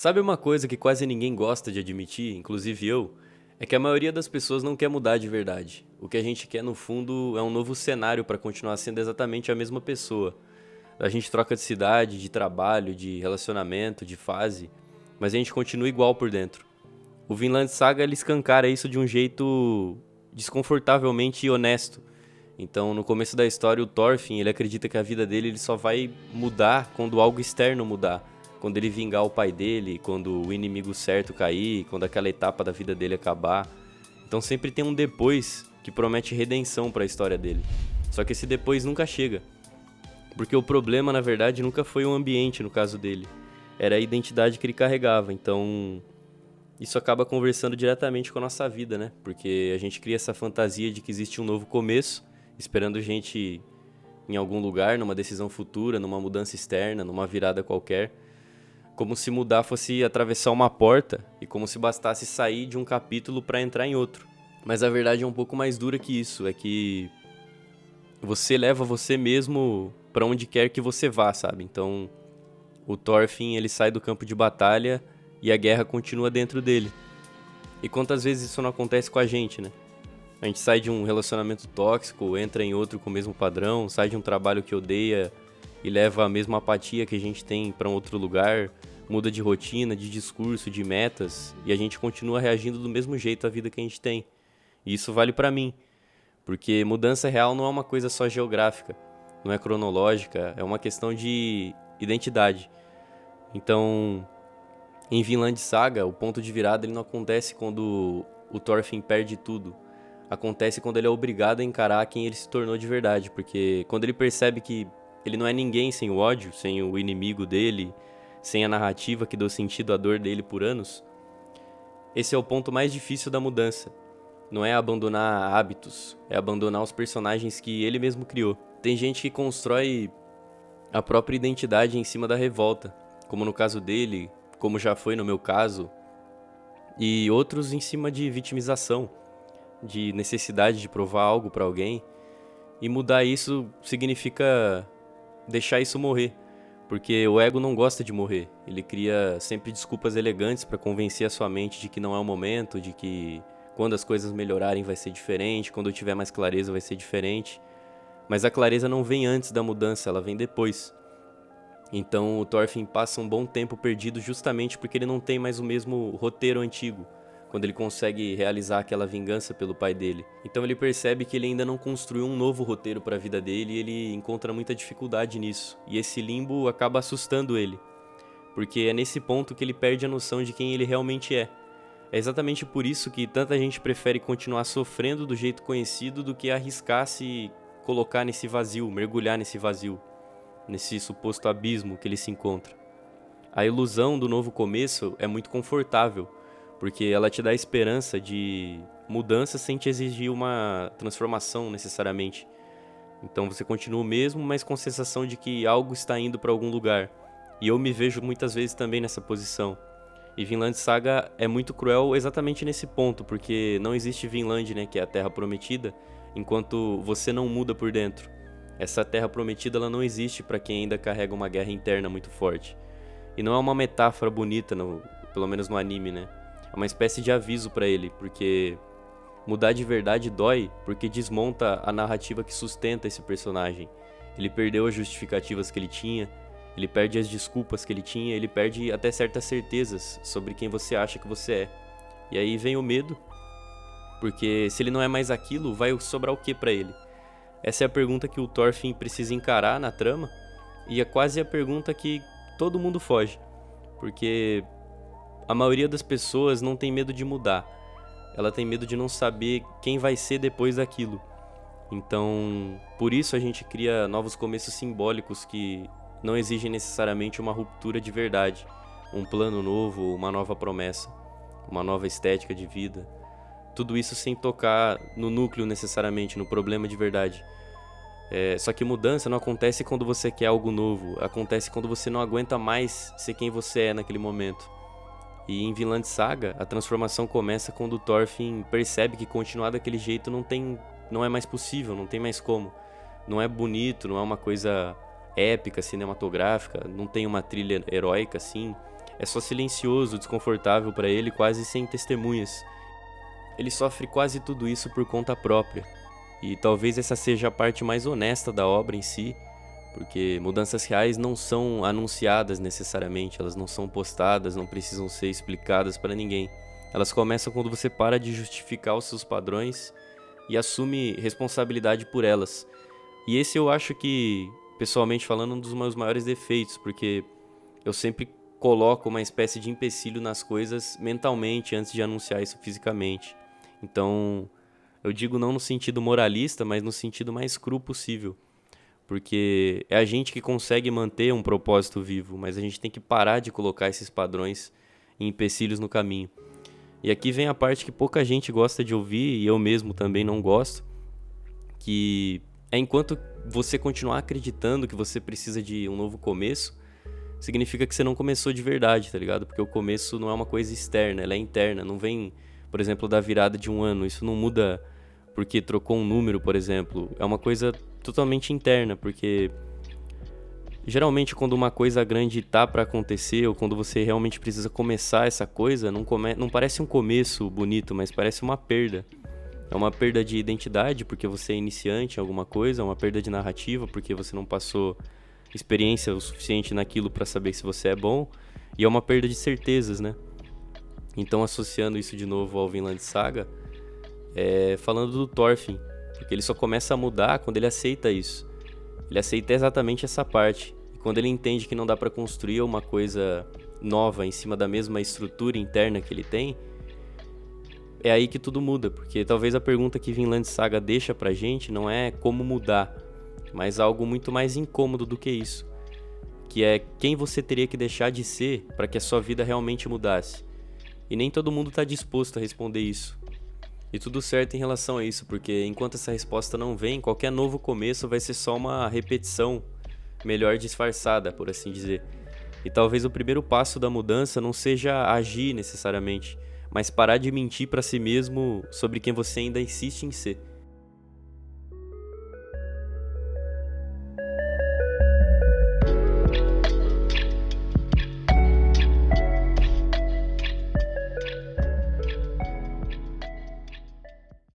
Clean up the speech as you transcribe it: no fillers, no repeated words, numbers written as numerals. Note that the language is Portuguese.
Sabe uma coisa que quase ninguém gosta de admitir, inclusive eu, é que a maioria das pessoas não quer mudar de verdade. O que a gente quer no fundo é um novo cenário para continuar sendo exatamente a mesma pessoa. A gente troca de cidade, de trabalho, de relacionamento, de fase, mas a gente continua igual por dentro. O Vinland Saga ele escancara isso de um jeito desconfortavelmente honesto. Então, no começo da história, o Thorfinn, ele acredita que a vida dele ele só vai mudar quando algo externo mudar. Quando ele vingar o pai dele, quando o inimigo certo cair, quando aquela etapa da vida dele acabar. Então sempre tem um depois que promete redenção para a história dele. Só que esse depois nunca chega. Porque o problema, na verdade, nunca foi o ambiente, no caso dele. Era a identidade que ele carregava. Então, isso acaba conversando diretamente com a nossa vida, né? Porque a gente cria essa fantasia de que existe um novo começo, esperando gente em algum lugar, numa decisão futura, numa mudança externa, numa virada qualquer. Como se mudar fosse atravessar uma porta e como se bastasse sair de um capítulo para entrar em outro. Mas a verdade é um pouco mais dura que isso, é que você leva você mesmo para onde quer que você vá, sabe? Então, o Thorfinn, ele sai do campo de batalha e a guerra continua dentro dele. E quantas vezes isso não acontece com a gente, né? A gente sai de um relacionamento tóxico, entra em outro com o mesmo padrão, sai de um trabalho que odeia e leva a mesma apatia que a gente tem para um outro lugar, muda de rotina, de discurso, de metas, e a gente continua reagindo do mesmo jeito à vida que a gente tem. E isso vale para mim, porque mudança real não é uma coisa só geográfica, não é cronológica, é uma questão de identidade. Então, em Vinland Saga, o ponto de virada ele não acontece quando o Thorfinn perde tudo. Acontece quando ele é obrigado a encarar quem ele se tornou de verdade, porque quando ele percebe que ele não é ninguém sem o ódio, sem o inimigo dele, sem a narrativa que deu sentido à dor dele por anos, esse é o ponto mais difícil da mudança. Não é abandonar hábitos, é abandonar os personagens que ele mesmo criou. Tem gente que constrói a própria identidade em cima da revolta, como no caso dele, como já foi no meu caso, e outros em cima de vitimização, de necessidade de provar algo pra alguém, e mudar isso significa deixar isso morrer, porque o ego não gosta de morrer, ele cria sempre desculpas elegantes pra convencer a sua mente de que não é o momento, de que quando as coisas melhorarem vai ser diferente, quando eu tiver mais clareza vai ser diferente, mas a clareza não vem antes da mudança, ela vem depois. Então o Thorfinn passa um bom tempo perdido justamente porque ele não tem mais o mesmo roteiro antigo, quando ele consegue realizar aquela vingança pelo pai dele. Então ele percebe que ele ainda não construiu um novo roteiro para a vida dele e ele encontra muita dificuldade nisso. E esse limbo acaba assustando ele, porque é nesse ponto que ele perde a noção de quem ele realmente é. É exatamente por isso que tanta gente prefere continuar sofrendo do jeito conhecido do que arriscar se colocar nesse vazio, mergulhar nesse vazio, nesse suposto abismo que ele se encontra. A ilusão do novo começo é muito confortável, porque ela te dá a esperança de mudança sem te exigir uma transformação necessariamente. Então você continua o mesmo, mas com a sensação de que algo está indo para algum lugar. E eu me vejo muitas vezes também nessa posição. E Vinland Saga é muito cruel exatamente nesse ponto, porque não existe Vinland, né, que é a Terra Prometida, enquanto você não muda por dentro. Essa Terra Prometida ela não existe para quem ainda carrega uma guerra interna muito forte. E não é uma metáfora bonita, pelo menos no anime, né? É uma espécie de aviso para ele, porque mudar de verdade dói, porque desmonta a narrativa que sustenta esse personagem. Ele perdeu as justificativas que ele tinha, ele perde as desculpas que ele tinha, ele perde até certas certezas sobre quem você acha que você é. E aí vem o medo, porque se ele não é mais aquilo, vai sobrar o que pra ele? Essa é a pergunta que o Thorfinn precisa encarar na trama, e é quase a pergunta que todo mundo foge, porque a maioria das pessoas não tem medo de mudar, ela tem medo de não saber quem vai ser depois daquilo. Então, por isso a gente cria novos começos simbólicos que não exigem necessariamente uma ruptura de verdade, um plano novo, uma nova promessa, uma nova estética de vida. Tudo isso sem tocar no núcleo necessariamente, no problema de verdade. Só que mudança não acontece quando você quer algo novo, acontece quando você não aguenta mais ser quem você é naquele momento. E em Vinland Saga, a transformação começa quando o Thorfinn percebe que continuar daquele jeito não é mais possível, não tem mais como. Não é bonito, não é uma coisa épica, cinematográfica, não tem uma trilha heróica assim. é só silencioso, desconfortável para ele, quase sem testemunhas. Ele sofre quase tudo isso por conta própria. E talvez essa seja a parte mais honesta da obra em si, porque mudanças reais não são anunciadas necessariamente, elas não são postadas, não precisam ser explicadas para ninguém. Elas começam quando você para de justificar os seus padrões e assume responsabilidade por elas. E esse eu acho que, pessoalmente falando, um dos meus maiores defeitos, porque eu sempre coloco uma espécie de empecilho nas coisas mentalmente antes de anunciar isso fisicamente. Então, eu digo não no sentido moralista, mas no sentido mais cru possível. Porque é a gente que consegue manter um propósito vivo, mas a gente tem que parar de colocar esses padrões e empecilhos no caminho. E aqui vem a parte que pouca gente gosta de ouvir, e eu mesmo também não gosto, que é enquanto você continuar acreditando que você precisa de um novo começo, significa que você não começou de verdade, tá ligado? Porque o começo não é uma coisa externa, ela é interna, não vem, por exemplo, da virada de um ano, isso não muda porque trocou um número, por exemplo, é uma coisa totalmente interna, porque geralmente quando uma coisa grande tá pra acontecer, ou quando você realmente precisa começar essa coisa, não parece um começo bonito, mas parece uma perda. É uma perda de identidade, porque você é iniciante em alguma coisa, é uma perda de narrativa, porque você não passou experiência o suficiente naquilo pra saber se você é bom, e é uma perda de certezas, né? Então, associando isso de novo ao Vinland Saga, falando do Thorfinn, porque ele só começa a mudar quando ele aceita isso. Ele aceita exatamente essa parte. E quando ele entende que não dá pra construir uma coisa nova em cima da mesma estrutura interna que ele tem, é aí que tudo muda, porque talvez a pergunta que Vinland Saga deixa pra gente não é como mudar, mas algo muito mais incômodo do que isso, que é quem você teria que deixar de ser para que a sua vida realmente mudasse. E nem todo mundo tá disposto a responder isso. E tudo certo em relação a isso, porque enquanto essa resposta não vem, qualquer novo começo vai ser só uma repetição melhor disfarçada, por assim dizer. E talvez o primeiro passo da mudança não seja agir necessariamente, mas parar de mentir pra si mesmo sobre quem você ainda insiste em ser.